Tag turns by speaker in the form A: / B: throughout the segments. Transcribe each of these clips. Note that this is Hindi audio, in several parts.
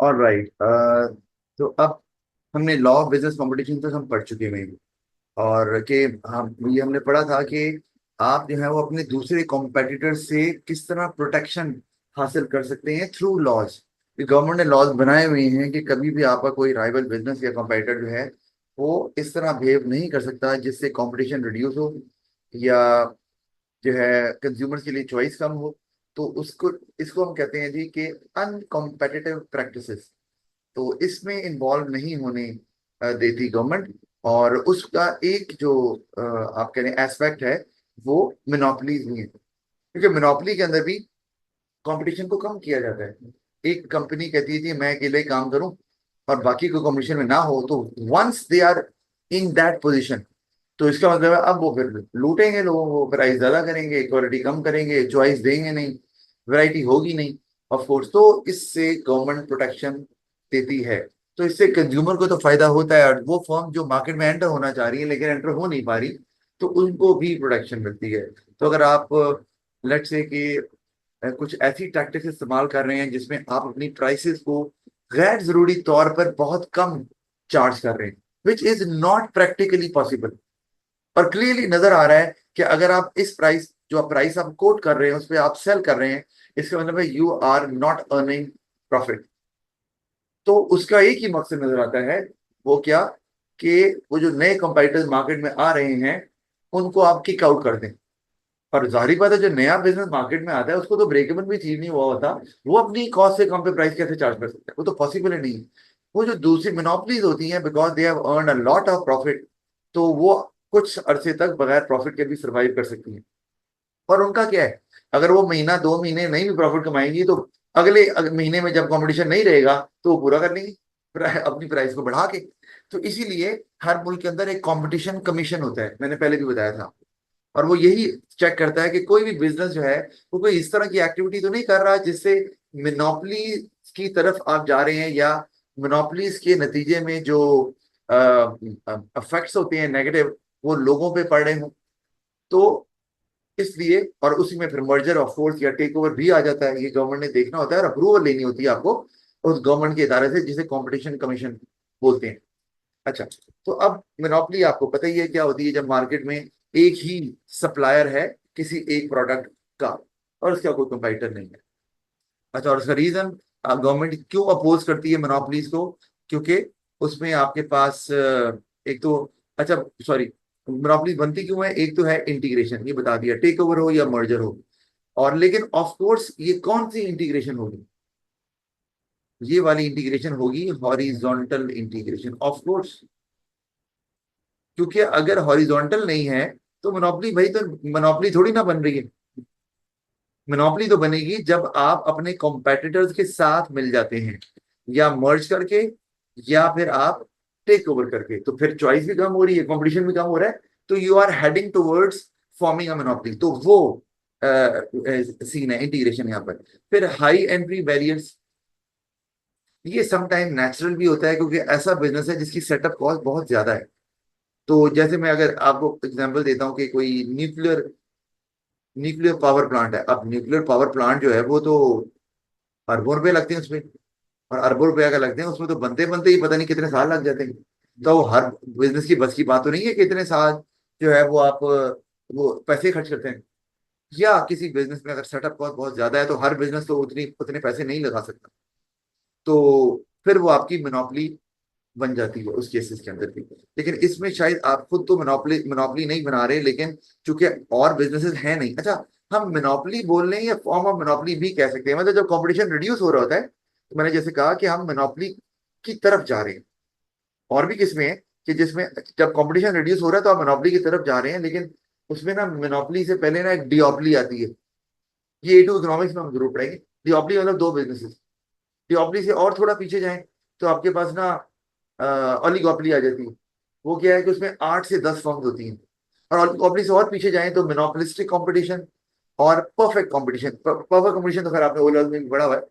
A: और राइट, तो अब हमने लॉ ऑफ बिजनेस कंपटीशन तक हम पढ़ चुके हैं। और कि हम ये हमने पढ़ा था कि आप जो है वो अपने दूसरे कॉम्पिटिटर से किस तरह प्रोटेक्शन हासिल कर सकते हैं थ्रू लॉज। गवर्नमेंट ने लॉज बनाए हुए हैं कि कभी भी आपका कोई राइवल बिजनेस या कॉम्पिटिटर जो है वो इस तरह बिहेव नहीं कर सकता जिससे कंपटीशन रिड्यूस हो, या जो है कंज्यूमर्स के लिए चॉइस कम हो। तो उसको इसको हम कहते हैं जी कि अनकॉम्पिटिटिव प्रैक्टिसेस। तो इसमें इन्वॉल्व नहीं होने देती गवर्नमेंट। और उसका एक जो आप कह रहे हैं एस्पेक्ट है वो मोनोपलीज भी है, क्योंकि मोनोपली के अंदर भी कंपटीशन को कम किया जाता है। एक कंपनी कहती है जी मैं अकेले ही काम करूं और बाकी को कंपटीशन में ना हो, तो once they are in that position, तो इसका मतलब है अब वो फिर लूटेंगे लोगों को, प्राइस ज्यादा करेंगे, क्वालिटी कम करेंगे, चॉइस देंगे नहीं, वैरायटी होगी नहीं। ऑफ कोर्स, तो इससे गवर्नमेंट प्रोटेक्शन देती है। तो इससे कंज्यूमर को तो फायदा होता है, और वो फर्म जो मार्केट में एंटर होना चाह रही है लेकिन एंटर हो नहीं पा रही, तो उनको भी प्रोटेक्शन मिलती है। तो अगर आप लेट्स से कि कुछ ऐसी टैक्टिक्स इस्तेमाल कर रहे हैं जिसमें आप अपनी प्राइसेस को गैर जरूरी तौर पर बहुत कम चार्ज कर रहे हैं, which is not practically possible, और क्लियरली नजर आ रहा है कि अगर आप इस प्राइस जो आप प्राइस आप कोट कर रहे हैं उस पर आप सेल कर रहे हैं, इसका मतलब है you are not earning profit. तो उसका एक ही मकसद नजर आता है, वो क्या, कि वो जो नए कंपटीटर्स मार्केट में आ रहे हैं उनको आप किक आउट कर दें। और जाहिर बात है जो नया बिजनेस मार्केट में आता है उसको तो ब्रेक इवन भी अचीव नहीं हुआ होता, वो अपनी कॉस्ट से कम पे प्राइस कैसे चार्ज कर सकता है, वो तो पॉसिबल ही नहीं है। वो जो दूसरी मोनोपलीज होती हैं, because they have earn a lot of profit, तो वो कुछ अरसे तक बगैर प्रॉफिट के भी सर्वाइव कर सकती हैं। और उनका क्या है, अगर वो महीना दो महीने नहीं भी प्रॉफिट कमाएंगी तो अगले महीने में जब कंपटीशन नहीं रहेगा तो वो पूरा कर लेंगी अपनी प्राइस को बढ़ा के। तो इसीलिए हर मुल्क के अंदर एक कंपटीशन कमीशन होता है, मैंने पहले भी बताया था। और वो यही चेक करता है कि कोई भी बिजनेस जो है वो कोई इस तरह की एक्टिविटी तो नहीं कर रहा जिससे मोनोपली की तरफ आप जा रहे हैं, या मोनोपलीज के नतीजे में जो इफेक्ट्स होते हैं नेगेटिव वो लोगों पे पड़ रहे हों। तो इसलिए, और उसी में फिर मर्जर ऑफ फोर्स या टेक ओवर भी आ जाता है, ये गवर्नमेंट ने देखना होता है और अप्रूवल लेनी होती है आपको उस गवर्नमेंट के इदारे से जिसे कंपटीशन कमीशन बोलते हैं। अच्छा, तो अब मोनोपोली आपको पता ही है क्या होती है, जब मार्केट में एक ही सप्लायर है किसी एक प्रोडक्ट का और उसका कोई कंपटीटर नहीं है। अच्छा, और उसका रीजन गवर्नमेंट क्यों अपोज करती है मोनोपोलीज को, क्योंकि उसमें आपके पास एक तो, अच्छा सॉरी, मोनोपोलीज बनती क्यों है, एक तो है इंटीग्रेशन, ये बता दिया, टेक ओवर हो या मर्जर हो। और लेकिन ऑफ कोर्स ये कौन सी इंटीग्रेशन होगी, ये वाली इंटीग्रेशन होगी हॉरिजॉन्टल इंटीग्रेशन ऑफ कोर्स। क्योंकि अगर हॉरिजॉन्टल नहीं है तो मोनोपोली भाई, तो मोनोपोली थोड़ी ना बन रही है। मोनोपोली तो बनेगी जब आप अपने कॉम्पेटिटर्स के साथ मिल जाते हैं, या मर्ज करके, या फिर आप टेक ओवर करके, तो फिर चॉइस भी कम हो रही है, कंपटीशन भी कम हो रहा है, तो you are heading towards forming a monopoly. तो वो सीन है इंटीग्रेशन यहाँ पर। फिर हाई एंट्री बैरियर्स, ये समटाइम नेचुरल भी होता है क्योंकि ऐसा बिजनेस है जिसकी सेटअप कॉस्ट बहुत ज्यादा है। तो जैसे मैं अगर आपको एग्जांपल देता हूँ कि कोई न्यूक्लियर न्यूक्लियर पावर प्लांट है, अब न्यूक्लियर पावर प्लांट जो है वो तो अरबों रुपए लगते हैं उसमें, और अरबों रुपए अगर लगते हैं उसमें तो बनते बनते ही पता नहीं कितने साल लग जाते हैं। तो हर बिजनेस की बस की बात तो नहीं है कि इतने साल जो है वो आप वो पैसे खर्च करते हैं। या किसी बिजनेस में अगर सेटअप कॉस्ट बहुत ज्यादा है तो हर बिजनेस तो उतनी उतने पैसे नहीं लगा सकता, तो फिर वो आपकी मोनोपोली बन जाती है उस केसेस के अंदर भी। लेकिन इसमें शायद आप खुद तो मोनोपोली मोनोपोली नहीं बना रहे, लेकिन चूंकि और बिजनेसेस हैं नहीं। अच्छा, हम मोनोपोली बोल रहे हैं या फॉर्म ऑफ मोनोपोली भी कह सकते हैं, मतलब जब कंपटीशन रिड्यूस हो रहा होता है, तो मैंने जैसे कहा कि हम मोनोपोली की तरफ जा रहे हैं। और भी किस्में हैं कि जिसमें जब कंपटीशन रिड्यूस हो रहा है तो आप मोनोपोली की तरफ जा रहे हैं, लेकिन उसमें ना मोनोपोली से पहले ना एक डिओपली आती है। ये ए टू इकोनॉमिक्स में हम जरूर पढ़ेंगे। डिओपली मतलब दो बिजनेसेस। डिओपली से और थोड़ा पीछे जाएं तो आपके पास ना ओलिगोपली आ जाती है। वो क्या है कि उसमें 8 से 10 फर्म्स होती हैं। और ओलिगोपली से और पीछे जाएं तो मोनोपोलिस्टिक कंपटीशन और परफेक्ट कंपटीशन। परफेक्ट कंपटीशन तो खैर आपने ओलॉज में भी पढ़ा हुआ है।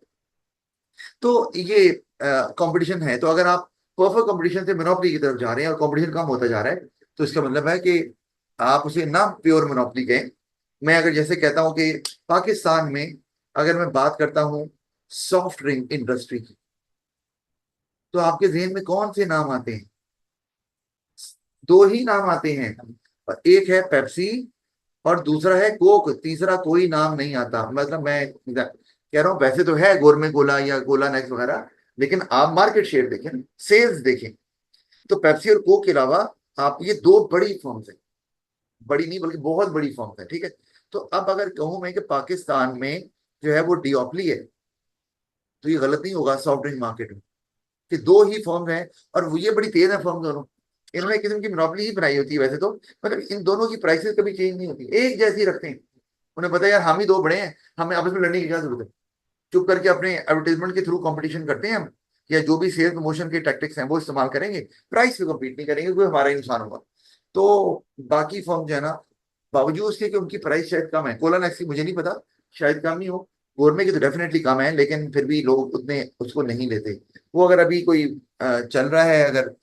A: तो ये कंपटीशन है, तो अगर आप परफेक्ट कंपटीशन से मोनोपोली की तरफ जा रहे हैं और कंपटीशन कम होता जा रहा है, तो इसका मतलब है कि आप उसे ना प्योर मोनोपोली कहें। मैं अगर जैसे कहता हूं कि पाकिस्तान में अगर मैं बात करता हूं सॉफ्ट ड्रिंक इंडस्ट्री की, तो आपके जहन में कौन से नाम आते हैं? दो ही नाम आते हैं, और एक है पेप्सी और दूसरा है कोक, तीसरा कोई नाम नहीं आता। मतलब मैं कह रहा हूँ, वैसे तो है गोरमे गोला या गोला नेक्स वगैरह, लेकिन आप मार्केट शेयर देखें, सेल्स देखें, तो पेप्सी और कोक के अलावा आप, ये दो बड़ी फर्म्स है, बड़ी नहीं बल्कि बहुत बड़ी फर्म्स है, ठीक है। तो अब अगर कहूं मैं कि पाकिस्तान में जो है वो डिओपली है, तो ये गलत नहीं होगा सॉफ्ट ड्रिंक मार्केट में, कि दो ही फर्म हैं, और वो ये बड़ी तेज है फर्म दोनों, इन्होंने एक किस्म की मोनोपोली ही बनाई होती है वैसे तो, मतलब इन दोनों की प्राइसेस कभी चेंज नहीं होती, एक जैसी रखते हैं। उन्हें पता है यार हम ही दो बड़े हैं, हमें आपस में लड़ने की क्या जरूरत है, चुप करके अपने एडवर्टाइजमेंट के थ्रू कंपटीशन करते हैं हम, या जो भी सेल्स प्रमोशन के टैक्टिक्स हैं वो इस्तेमाल करेंगे, प्राइस पे कम्पीट नहीं करेंगे, कोई हमारा ही नुकसान होगा। तो बाकी फर्म जो है ना, बावजूद उसके कि उनकी प्राइस शायद कम है, कोला नेक्स की मुझे नहीं पता, शायद कम नहीं हो, गोरमे की तो डेफिनेटली कम है, लेकिन फिर भी लोग उतने उसको नहीं लेते। वो अगर अभी कोई चल रहा है, अगर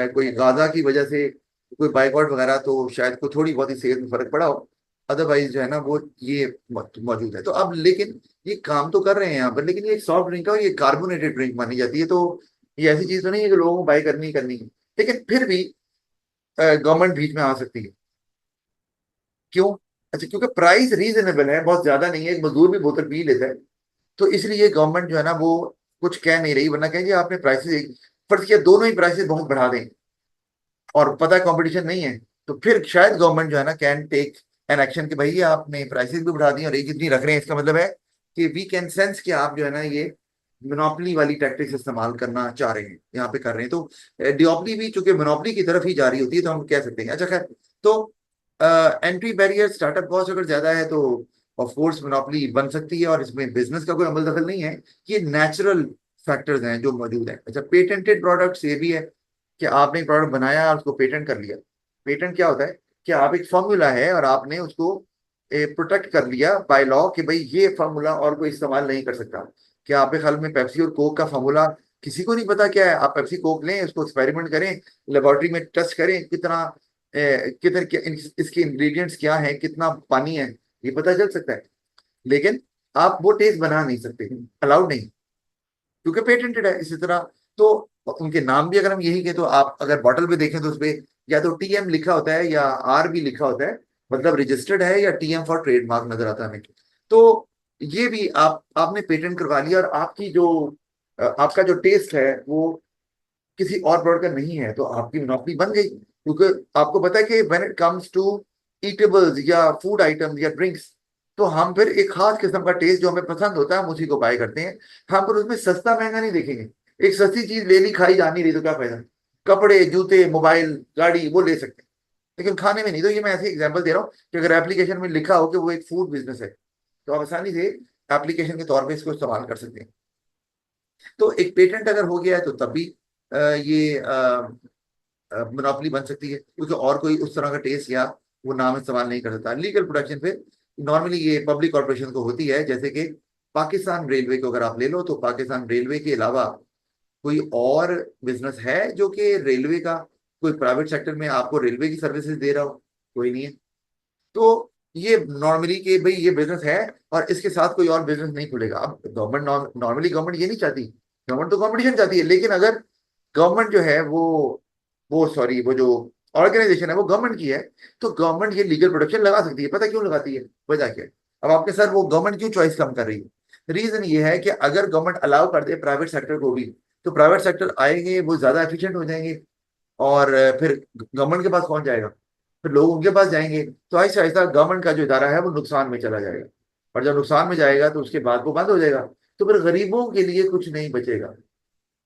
A: कोई गाजा की वजह से कोई बाइकआउट वगैरह, तो शायद को थोड़ी बहुत ही सेहत में फर्क पड़ा हो, अदरवाइज जो है ना वो ये मौजूद है। तो अब लेकिन ये काम तो कर रहे हैं यहाँ पर, लेकिन ये सॉफ्ट ड्रिंक है और ये कार्बोनेटेड ड्रिंक मानी जाती है, तो ये ऐसी चीज तो नहीं है कि लोगों को बाय करनी ही करनी है। लेकिन फिर भी गवर्नमेंट बीच में आ सकती है। क्यों? अच्छा, क्योंकि प्राइस रीजनेबल है, बहुत ज्यादा नहीं है, एक मजदूर भी बोतल पी लेता है, तो इसलिए गवर्नमेंट जो है ना वो कुछ कह नहीं रही, वरना कहेंगे आपने प्राइसेस एक, फर्ज किया दोनों ही प्राइसेस बहुत बढ़ा दें और पता है कंपटीशन नहीं है, तो फिर शायद गवर्नमेंट जो है ना कैन टेक एन एक्शन कि भाई ये आपने प्राइसेस भी बढ़ा दी और एक इतनी रख रहे हैं, इसका मतलब है कि वी कैन सेंस कि आप जो है ना ये मोनोपोली वाली टैक्टिक्स इस्तेमाल करना चाह रहे हैं, यहाँ पे कर रहे हैं। तो डिओपली भी चूंकि मोनोपोली की तरफ ही जा रही होती है, तो हम कह सकते हैं। अच्छा खैर, तो एंट्री बैरियर, स्टार्टअप कॉस्ट अगर ज्यादा है तो ऑफ कोर्स मोनोपोली बन सकती है, और इसमें बिजनेस का कोई अमल दखल नहीं है, ये नेचुरल फैक्टर्स हैं जो मौजूद हैं। अच्छा, पेटेंटेड प्रोडक्ट्स ये भी है कि आपने एक प्रोडक्ट बनाया और उसको पेटेंट कर लिया। पेटेंट क्या होता है कि आप, एक फॉर्मूला है और आपने उसको प्रोटेक्ट कर लिया बाय लॉ कि भाई ये फार्मूला और कोई इस्तेमाल नहीं कर सकता। क्या आपके ख्याल में पेप्सी और कोक का फार्मूला किसी को नहीं पता क्या है? आप पेप्सी कोक लें, उसको एक्सपेरिमेंट करें, लेबोरेटरी में टेस्ट करें, कितना कितने इसके इंग्रेडिएंट्स क्या है, कितना पानी है, ये पता चल सकता है। लेकिन आप वो टेस्ट बना नहीं सकते, अलाउड नहीं, क्योंकि पेटेंटेड है। इसी तरह तो उनके नाम भी अगर हम यही कहें, तो आप अगर बॉटल पे देखें तो उसपे या तो टीएम लिखा होता है या आर भी लिखा होता है, मतलब रजिस्टर्ड है, या टीएम फॉर ट्रेडमार्क नजर आता है हमें। तो ये भी आपने पेटेंट करवा लिया, और आपकी जो आपका जो टेस्ट है वो किसी और प्रोडक्ट का नहीं है, तो आपकी मोनोपोली बन गई। क्योंकि आपको पता है कि when it comes to eatables या फूड आइटम्स या ड्रिंक्स, तो हम फिर एक खास किस्म का टेस्ट जो हमें पसंद होता है हम उसी को बाय करते हैं। हम पर उसमें सस्ता महंगा नहीं देखेंगे। एक सस्ती चीज ले ली, खाई जा नहीं रही, तो क्या फायदा? कपड़े, जूते, मोबाइल, गाड़ी, वो ले सकते हैं, लेकिन खाने में नहीं। तो ये मैं ऐसे एग्जांपल दे रहा हूँ कि अगर एप्लीकेशन में लिखा हो कि वो एक फूड बिजनेस है, तो आप आसानी से एप्लीकेशन के तौर पे इसको इस्तेमाल कर सकते हैं। तो एक पेटेंट अगर हो गया है तो तब भी ये मोनोपोली बन सकती है, क्योंकि और कोई उस तरह का टेस्ट या वो नाम इस्तेमाल नहीं कर सकता। लीगल प्रोडक्शन पे नॉर्मली ये पब्लिक कॉर्पोरेशन को होती है, जैसे कि पाकिस्तान रेलवे को अगर आप ले लो, तो पाकिस्तान रेलवे के अलावा कोई और बिजनेस है जो कि रेलवे का, कोई प्राइवेट सेक्टर में आपको रेलवे की सर्विसेज दे रहा हो? कोई नहीं है। तो ये नॉर्मली कि भाई ये बिजनेस है और इसके साथ कोई और बिजनेस नहीं खुलेगा। अब गवर्नमेंट, नॉर्मली गवर्नमेंट ये नहीं चाहती, गवर्नमेंट तो कंपटीशन चाहती है, लेकिन अगर गवर्नमेंट जो है वो सॉरी, वो जो ऑर्गेनाइजेशन है वो गवर्नमेंट की है, तो गवर्नमेंट ये लीगल प्रोटेक्शन लगा सकती है। पता क्यों लगाती है? वजह क्या है? अब आपके सर, वो गवर्नमेंट क्यों चॉइस कम कर रही है? रीजन ये है कि अगर गवर्नमेंट अलाउ कर दे प्राइवेट सेक्टर को भी, तो प्राइवेट सेक्टर आएंगे, वो ज्यादा एफिशिएंट हो जाएंगे, और फिर गवर्नमेंट के पास कौन जाएगा? फिर लोग उनके पास जाएंगे, तो ऐसा ऐसा गवर्नमेंट का जो इदारा है वो नुकसान में चला जाएगा, और जब नुकसान में जाएगा तो उसके बाद वो बंद हो जाएगा। तो फिर गरीबों के लिए कुछ नहीं बचेगा।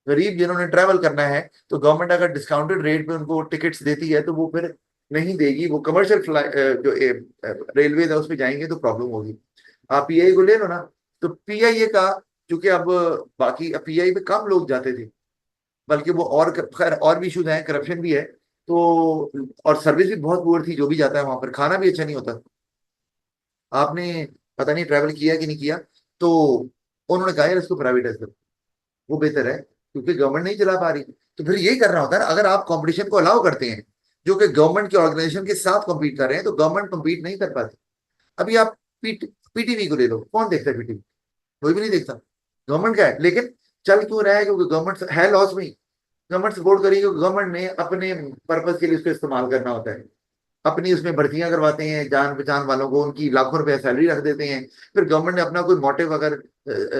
A: गरीब जिन्होंने ट्रैवल करना है, तो गवर्नमेंट अगर डिस्काउंटेड रेट पे उनको टिकट्स देती है, तो वो फिर नहीं देगी, वो कमर्शियल जो रेलवे है उस पर जाएंगे, तो प्रॉब्लम होगी। आप पीआई को ले लो ना, तो पीआईए का, क्योंकि अब बाकी पीआई में कम लोग जाते थे, बल्कि वो और खैर और भी इशूज हैं, करप्शन भी है, तो और सर्विस भी बहुत पुअर थी, जो भी जाता है वहां पर खाना भी अच्छा नहीं होता। आपने पता नहीं ट्रैवल किया कि नहीं किया, तो उन्होंने कहा यार इसको प्राइवेटाइज करो, वो बेहतर है, क्योंकि गवर्नमेंट नहीं चला पा रही। तो फिर यही करना होता है ना, अगर आप कंपटीशन को अलाउ करते हैं जो कि गवर्नमेंट के ऑर्गेनाइजेशन के साथ compete कर रहे हैं, तो गवर्नमेंट compete नहीं कर पाती। अभी आप पीटीवी को ले लो, कौन देखता है पीटीवी? कोई भी नहीं देखता। गवर्नमेंट का है, लेकिन चल क्यों रहा है? क्योंकि गवर्नमेंट है लॉस में, गवर्नमेंट सपोर्ट करेगी क्योंकि गवर्नमेंट ने अपने पर्पज के लिए उसको इस्तेमाल करना होता है। अपनी उसमें भर्तियां करवाते हैं जान पहचान वालों को, उनकी लाखों रुपए सैलरी रख देते हैं। फिर गवर्नमेंट ने अपना कोई मोटिव अगर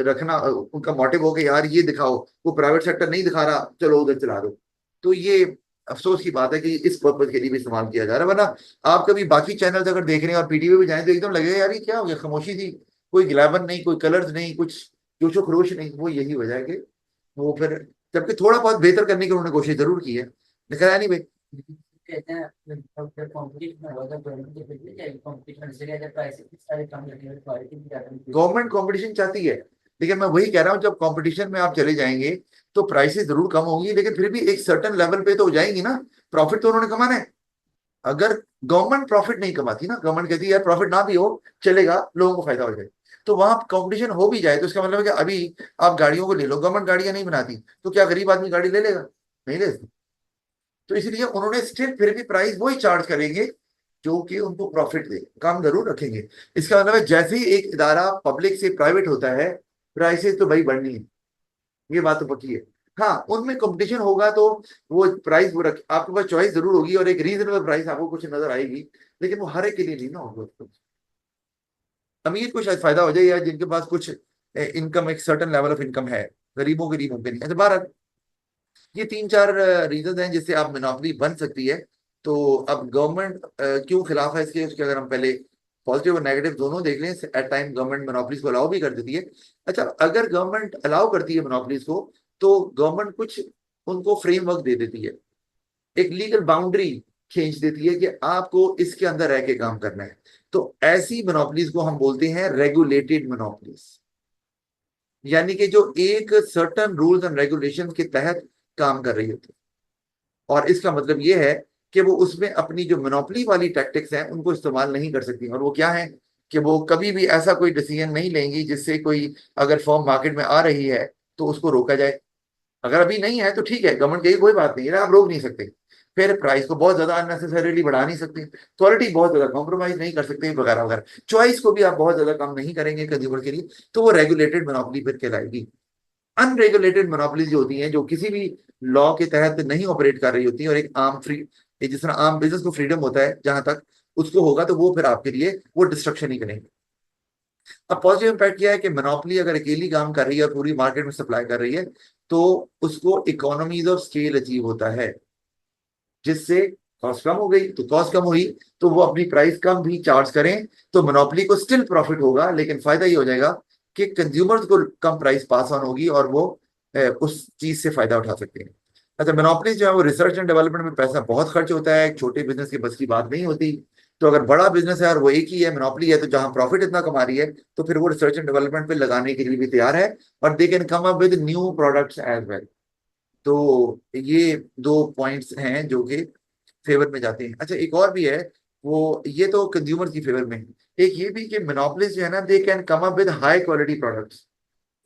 A: रखना, उनका मोटिव हो कि यार ये दिखाओ, वो प्राइवेट सेक्टर नहीं दिखा रहा, चलो उधर चला दो। तो ये अफसोस की बात है कि इस पर्पज के लिए भी इस्तेमाल किया जा रहा है। वरना आप कभी बाकी चैनल अगर देख रहे हैं और पीटीवी पे जाएं तो एकदम लगेगा यार ये क्या हो गया, खामोशी थी, कोई गिलावन नहीं, कोई कलर्स नहीं, कुछ जोशो खरोश नहीं। वो यही वजह है कि वो फिर, जबकि थोड़ा बहुत बेहतर करने की उन्होंने कोशिश जरूर की है, लेकिन है नहीं भाई।
B: कहते हैं कंपटीशन होगा तो गवर्नमेंट के लिए जाएगी, कंपटीशन से ज्यादा प्राइस सारे काम करने में क्वालिटी भी ज्यादा मिलती
A: गवर्नमेंट कंपटीशन चाहती है, लेकिन मैं वही कह रहा हूँ जब कंपटीशन में आप चले जाएंगे तो प्राइसेस जरूर कम होंगी, लेकिन फिर भी एक सर्टेन लेवल पे तो हो जाएंगी ना। प्रॉफिट तो उन्होंने कमाना है। अगर गवर्नमेंट प्रॉफिट नहीं कमाती ना, गवर्नमेंट कहती है यार प्रॉफिट ना भी हो चलेगा, लोगों को फायदा हो जाए, तो वहां कंपटीशन हो भी जाए तो इसका मतलब है कि अभी आप गाड़ियों को ले लो, गवर्नमेंट गाड़ियां नहीं बनाती तो क्या गरीब आदमी गाड़ी ले लेगा? नहीं ले सकता। तो इसलिए उन्होंने स्टिल फिर भी प्राइस वही चार्ज करेंगे जो कि उनको प्रॉफिट दे, काम जरूर रखेंगे। इसका मतलब है जैसे ही एक इदारा पब्लिक से प्राइवेट होता है, प्राइसेस तो भाई बढ़नी है, ये बात तो पक्की है। हाँ, उनमें कंपटीशन होगा तो वो प्राइस वो रख, आपके पास चॉइस जरूर होगी और एक रीजनेबल प्राइस आपको कुछ नजर आएगी, लेकिन वो हर एक के लिए नहीं ना होगा। अमीर को शायद फायदा हो जाए या जिनके पास कुछ इनकम, एक सर्टन लेवल ऑफ इनकम है, गरीबों के लिए मुमकिन नहीं। अच्छा, बारह ये तीन चार रीजन हैं जिससे आप मोनोपोली बन सकती है। तो अब गवर्नमेंट क्यों खिलाफ है इसके, उसके अगर हम पहले पॉजिटिव और नेगेटिव दोनों देख लें। एट टाइम गवर्नमेंट मोनोपोलीज को अलाउ भी कर देती है। अच्छा, अगर गवर्नमेंट अलाउ करती है मोनोपोलीज को, तो गवर्नमेंट कुछ उनको फ्रेमवर्क दे देती है, एक लीगल बाउंड्री खींच देती है कि आपको इसके अंदर रह के काम करना है। तो ऐसी मोनोपोलीज को हम बोलते हैं रेगुलेटेड मोनोपोलीज, यानी कि जो एक सर्टन रूल्स एंड रेगुलेशन के तहत काम कर रही होती है। और इसका मतलब ये है कि वो उसमें अपनी जो मोनोपोली वाली टैक्टिक्स हैं उनको इस्तेमाल नहीं कर सकती। और वो क्या है कि वो कभी भी ऐसा कोई डिसीजन नहीं लेंगी जिससे कोई, अगर फर्म मार्केट में आ रही है तो उसको रोका जाए। अगर अभी नहीं है तो ठीक है, गवर्नमेंट कहेगी कोई बात नहीं है, आप रोक नहीं सकते। फिर प्राइस को बहुत ज्यादा अननेसेसरीली बढ़ा नहीं सकते, क्वालिटी बहुत ज्यादा कॉम्प्रोमाइज नहीं कर सकते, वगैरह वगैरह। चॉइस को भी आप बहुत ज्यादा कम नहीं करेंगे कंज्यूमर के लिए, तो वो रेगुलेटेड मोनोपोली फिर कहलाएगी। अनरेगुलेटेड मोनोपोलीज जो होती हैं, जो किसी भी लॉ के तहत नहीं ऑपरेट कर रही होती हैं, और एक आम फ्री, जिस तरह आम बिजनेस को फ्रीडम होता है जहां तक उसको होगा, तो वो फिर आपके लिए वो डिस्ट्रक्शन ही करेंगे। अब पॉजिटिव इम्पैक्ट क्या है कि मोनोपोली अगर अकेली काम कर रही है और पूरी मार्केट में सप्लाई कर रही है, तो उसको इकोनॉमीज ऑफ स्केल अचीव होता है, जिससे कॉस्ट कम हो गई। तो कॉस्ट कम हुई तो वो अपनी प्राइस कम भी चार्ज करें तो मोनोपोली को स्टिल प्रॉफिट होगा, लेकिन फायदा ये हो जाएगा कि कंज्यूमर्स को कम प्राइस पास ऑन होगी और वो उस चीज से फायदा उठा सकते हैं। अच्छा, मोनोपोली जो है वो रिसर्च एंड डेवलपमेंट में पैसा बहुत खर्च होता है, एक छोटे बिजनेस के बस की बात नहीं होती। तो अगर बड़ा बिजनेस है और वो एक ही है, मोनोपोली है, तो जहां प्रॉफिट इतना कमा रही है, तो फिर वो रिसर्च एंड डेवलपमेंट पे लगाने के लिए भी तैयार है, और they can come up with new products as well. तो ये दो पॉइंट्स हैं जो कि फेवर में जाते हैं। अच्छा, एक और भी है, वो ये तो कंज्यूमर की फेवर में है। एक ये भी कि मोनोपोलिस्ट जो है ना, दे can come up with high quality products,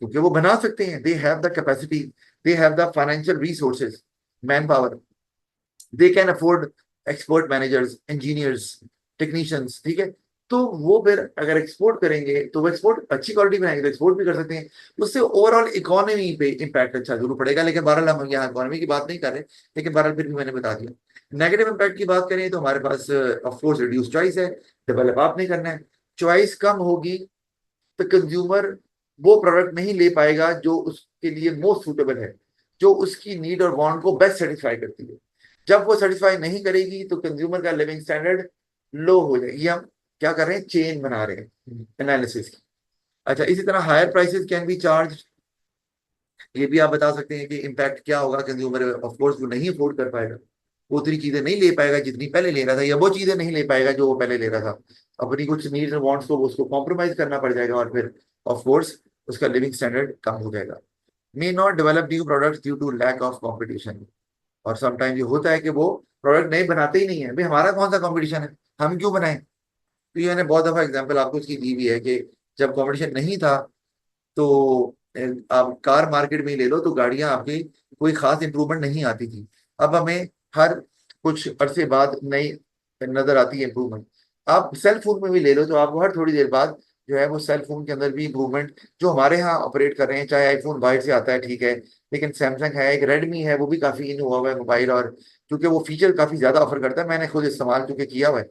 A: क्योंकि वो बना सकते हैं, they have the capacity, they have the financial resources, man power, they can afford expert managers, engineers, technicians, ठीक है। तो वो फिर अगर एक्सपोर्ट करेंगे तो वो एक्सपोर्ट अच्छी क्वालिटी बनाएंगे तो एक्सपोर्ट भी कर सकते हैं। उससे ओवरऑल इकोनॉमी पे इम्पैक्ट अच्छा जरूर पड़ेगा, लेकिन बहरहाल हम यहाँ इकोनॉमी की बात नहीं कर रहे, लेकिन बहरहाल फिर भी मैंने बता दिया। नेगेटिव इम्पैक्ट की बात करें तो हमारे पास ऑफ कोर्स रिड्यूस चॉइस है, डेवलप आप नहीं करना है। चॉइस कम होगी तो कंज्यूमर वो प्रोडक्ट नहीं ले पाएगा जो उसके लिए मोस्ट सुटेबल है, जो उसकी नीड और वांट को बेस्ट सेटिस्फाई करती है। जब वो सेटिस्फाई नहीं करेगी तो कंज्यूमर का लिविंग स्टैंडर्ड लो हो जाएगी। ये हम क्या कर रहे हैं, चेन बना रहे हैं एनालिसिस की। अच्छा, इसी तरह higher prices can be charge, ये भी आप बता सकते हैं कि इम्पैक्ट क्या होगा। कंज्यूमर ऑफ कोर्स वो नहीं अफोर्ड कर पाएगा, वो उतनी चीजें नहीं ले पाएगा जितनी पहले ले रहा था, या वो चीजें नहीं ले पाएगा जो वो पहले ले रहा था। अपनी कुछ नीड्स और वांट्स को उसको कॉम्प्रोमाइज करना पड़ जाएगा, और फिर ऑफ कोर्स उसका लिविंग स्टैंडर्ड कम हो जाएगा। May not develop new products due to lack of competition, और समटाइम ये होता है कि वो प्रोडक्ट नए बनाते ही नहीं है। भाई हमारा कौन सा कंपटीशन है, हम क्यों बनाएं? तो ये मैंने बहुत दफा एग्जांपल आपको इसकी दी भी है कि जब कंपटीशन नहीं था तो आप कार मार्केट में ही ले लो, तो गाड़ियां आपकी कोई खास इंप्रूवमेंट नहीं आती थी। अब हमें हर कुछ अरसे बाद नई नजर आती है इंप्रूवमेंट। आप सेल फोन में भी ले लो तो आपको हर थोड़ी देर बाद जो है वो सेल फोन के अंदर भी इम्प्रूवमेंट जो हमारे यहाँ ऑपरेट कर रहे हैं, चाहे आईफोन बाहर से आता है ठीक है, लेकिन सैमसंग है, एक रेडमी है, वो भी काफी इन हुआ हुआ है मोबाइल, और क्योंकि वो फीचर काफी ज्यादा ऑफर करता है, मैंने खुद इस्तेमाल क्योंकि किया हुआ है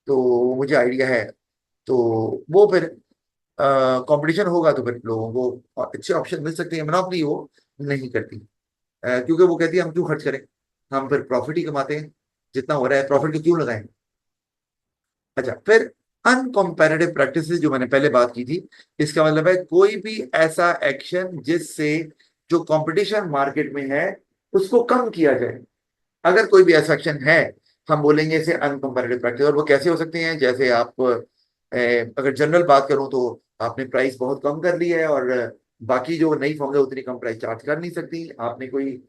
A: तो मुझे आइडिया है। तो वो फिर कंपटीशन होगा तो फिर लोगों को अच्छे ऑप्शन मिल सकते हैं, मोनोपोली वो नहीं करती। क्योंकि वो कहती है हम क्यों खर्च करें, हम फिर प्रॉफिट ही कमाते हैं, जितना हो रहा है प्रॉफिट को क्यों लगाएं। अच्छा, फिर अनकंपैरेटिव प्रैक्टिसेस जो मैंने पहले बात की थी, इसका मतलब है कोई भी ऐसा एक्शन जिससे जो कंपटीशन मार्केट में है उसको कम किया जाए। अगर कोई भी ऐसा एक्शन है, हम बोलेंगे इसे अनकंपैरेटिव प्रैक्टिस। और वो कैसे हो सकते हैं, जैसे आप अगर जनरल बात करूं तो आपने प्राइस बहुत कम कर ली है, और बाकी जो नई फर्म है उतनी कम प्राइस चार्ज कर नहीं सकती। आपने कोई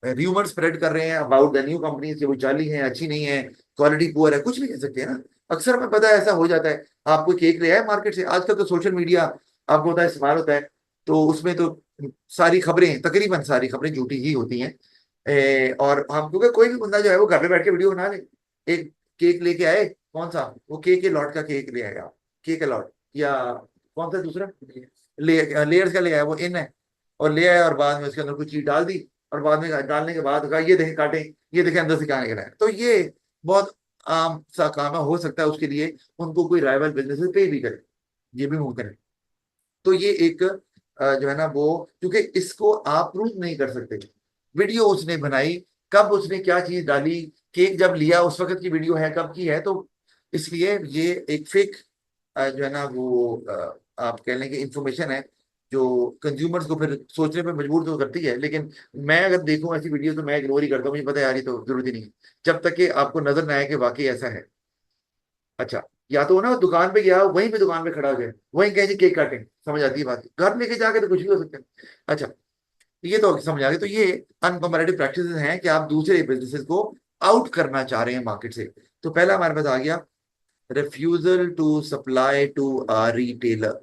A: र्यूमर स्प्रेड कर रहे हैं अबाउट द न्यू कंपनीज कि वो जाली हैं, अच्छी नहीं है, क्वालिटी पुअर है, कुछ भी कह सकते हैं ना। अक्सर हमें पता है ऐसा हो जाता है। आप कोई केक ले आए मार्केट से, आजकल तो सोशल मीडिया आपको पता है इस्तेमाल होता है, तो उसमें तो सारी खबरें, तकरीबन सारी खबरें झूठी ही होती हैं। और हम क्योंकि कोई भी बंदा जो है वो घर पे बैठ के वीडियो बना ले, एक केक लेके आए, कौन सा, वो केक के लॉट का केक ले आएगा, केक के लॉट, या कौन सा दूसरा, लेयर्स का ले आया, वो इन है, और ले आया और बाद में उसके अंदर कुछ चीज डाल दी, और बाद में डालने के बाद कहा ये देखें काटें, ये देखें अंदर से क्या निकला है। तो ये बहुत आम सा काम है, हो सकता है उसके लिए उनको कोई राइवल बिजनेस पे भी करे, ये भी मुमकिन है। तो ये एक जो है ना वो, क्योंकि इसको आप प्रूव नहीं कर सकते, वीडियो उसने बनाई, कब उसने क्या चीज डाली, केक जब लिया उस वक्त की वीडियो है, कब की है, तो इसलिए ये एक फेक जो है ना वो आप कह लें कि इंफॉर्मेशन है, जो कंज्यूमर्स को फिर सोचने पे मजबूर तो करती है। लेकिन मैं अगर देखूं ऐसी वीडियो तो मैं इग्नोर ही करता हूँ, मुझे पता है यार ये तो जरूरत ही नहीं है, जब तक कि आपको नजर ना आए कि वाकई ऐसा है। अच्छा, या तो ना दुकान पे गया हो, वहीं पे दुकान पे खड़ा हो जाए, वहीं कहे जी केक काटें, समझ आती है बात, घर लेके जाके तो कुछ भी हो सकता है। अच्छा, ये तो समझ आ गया। तो ये अनकम्पैरेटिव प्रैक्टिसेस हैं कि आप दूसरे बिजनेसेस को आउट करना चाह रहे हैं मार्केट से। तो पहला हमारे पास आ गया, refusal to supply to a retailer.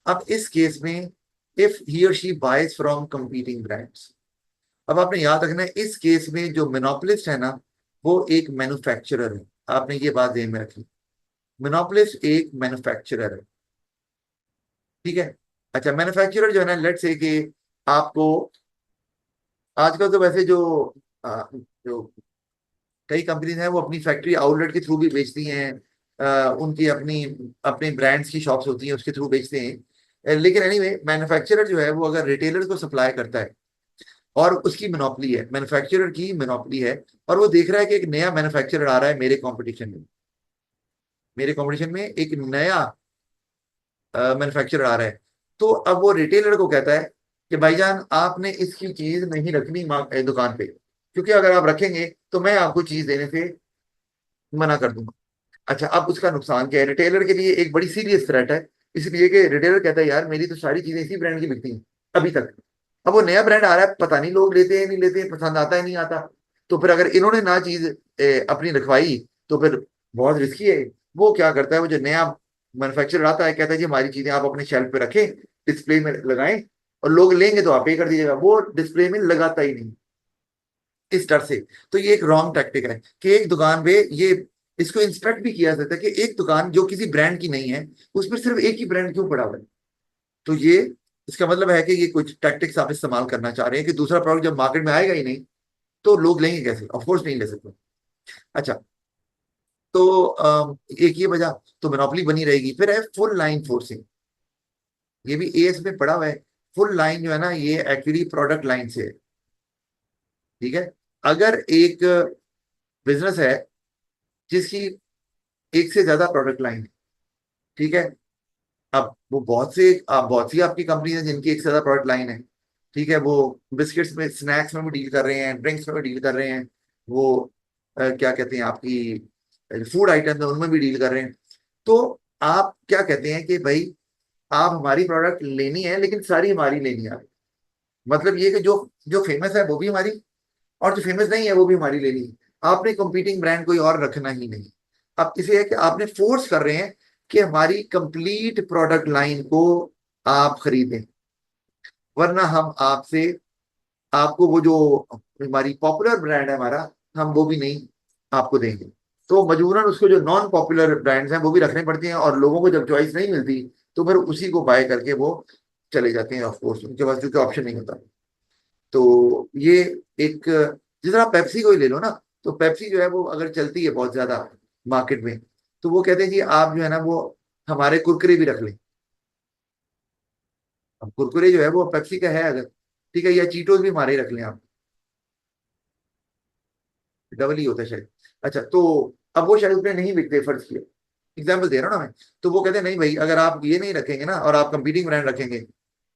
A: अब इस केस में if he or she buys from competing brands, अब आपने याद रखना है इस केस में जो मोनोपोलिस्ट है ना वो एक मैन्युफैक्चरर है, आपने ये बात ध्यान में रखी, मोनोपोलिस्ट एक मैन्युफैक्चरर है, ठीक है। अच्छा, मैन्युफैक्चरर जो है ना, लेट्स से कि आपको आजकल तो वैसे जो जो कई कंपनीज हैं वो अपनी फैक्ट्री आउटलेट के थ्रू भी बेचती हैं, उनकी अपनी अपने ब्रांड्स की शॉप्स होती हैं उसके थ्रू बेचते हैं। लेकिन एनीवे मैन्युफैक्चरर जो है वो अगर रिटेलर को सप्लाई करता है और उसकी मोनोपोली है, मैन्युफैक्चरर की मोनोपोली है, और वो देख रहा है कि एक नया मैन्युफैक्चरर आ रहा है मेरे कंपटीशन में एक नया मैन्युफैक्चरर आ रहा है, तो अब वो रिटेलर को कहता है कि भाईजान आपने इसकी चीज नहीं रखनी दुकान पे, क्योंकि अगर आप रखेंगे तो मैं आपको चीज देने से मना कर दूंगा। अच्छा, अब उसका नुकसान क्या है, रिटेलर के लिए एक बड़ी सीरियस थ्रेट है, इसलिए कि रिटेलर कहता है यार मेरी तो सारी चीजें इसी ब्रांड की बिकती हैं अभी तक, अब वो नया ब्रांड आ रहा है, पता नहीं लोग लेते हैं नहीं लेते हैं, पसंद आता है नहीं आता, तो फिर अगर इन्होंने ना चीज अपनी रखवाई तो फिर बहुत रिस्की है। वो क्या करता है, वो जो नया मैन्युफैक्चरर आता है कहता है जी हमारी चीजें आप अपने शेल्फ पे रखें, डिस्प्ले में लगाएं, और लोग लेंगे तो आप पे कर दीजिएगा, वो डिस्प्ले में लगाता ही नहीं इस डर से। तो ये एक रॉन्ग टैक्टिक है कि एक दुकान पे ये, इसको इंस्पेक्ट भी किया जाता है कि एक दुकान जो किसी ब्रांड की नहीं है उस पर सिर्फ एक ही ब्रांड क्यों पड़ा हुआ है। तो ये इसका मतलब है कि ये कुछ टैक्टिक्स आप इस्तेमाल करना चाह रहे हैं कि दूसरा प्रोडक्ट जब मार्केट में आएगा ही नहीं तो लोग लेंगे कैसे, ऑफकोर्स नहीं ले सकते। अच्छा, तो एक ये वजह, तो मोनोपोली बनी रहेगी। फिर है फुल लाइन फोर्सिंग, ये भी एएस में पड़ा हुआ है। फुल लाइन जो है ना ये एक्चुअली प्रोडक्ट लाइन से है, ठीक है। अगर एक बिजनेस है जिसकी एक से ज्यादा प्रोडक्ट लाइन है, ठीक है, अब वो बहुत सी आपकी कंपनी है जिनकी एक से ज्यादा प्रोडक्ट लाइन है, ठीक है, वो बिस्किट्स में स्नैक्स में भी डील कर रहे हैं, ड्रिंक्स में भी डील कर रहे हैं, वो क्या कहते हैं आपकी फूड आइटम है उनमें भी डील कर रहे हैं। तो आप क्या कहते हैं कि भाई आप हमारी प्रोडक्ट लेनी है लेकिन सारी हमारी लेनी है, मतलब ये कि जो जो फेमस है वो भी हमारी, और जो फेमस नहीं है वो भी हमारी लेनी है, आपने कंपीटिंग ब्रांड कोई और रखना ही नहीं। अब इसे है कि आपने फोर्स कर रहे हैं कि हमारी कंप्लीट प्रोडक्ट लाइन को आप खरीदें, वरना हम आपसे, आपको वो जो हमारी पॉपुलर ब्रांड है हमारा, हम वो भी नहीं आपको देंगे। तो मजबूरन उसको जो नॉन पॉपुलर ब्रांड्स हैं वो भी रखने पड़ती हैं, और लोगों को जब चॉइस नहीं मिलती तो फिर उसी को बाय करके वो चले जाते हैं, ऑफ कोर्स उनके पास क्योंकि ऑप्शन नहीं होता। तो ये एक, जिस तरह पेप्सी को ही ले लो ना, तो पेप्सी जो है वो अगर चलती है बहुत ज्यादा मार्केट में, तो वो कहते हैं कि आप जो है ना वो हमारे कुरकुरे भी रख लें। अब कुरकुरे जो है वो पेप्सी का है अगर, ठीक है, या चीटोस भी हमारे ही रख लें आप, डबल ही होता है शायद। अच्छा, तो अब वो शायद उसमें नहीं बिकते, फर्ज किया, एग्जाम्पल दे रहा हूँ ना मैं। तो वो कहते हैं नहीं भाई, अगर आप ये नहीं रखेंगे ना और आप कंपीटिंग ब्रांड रखेंगे,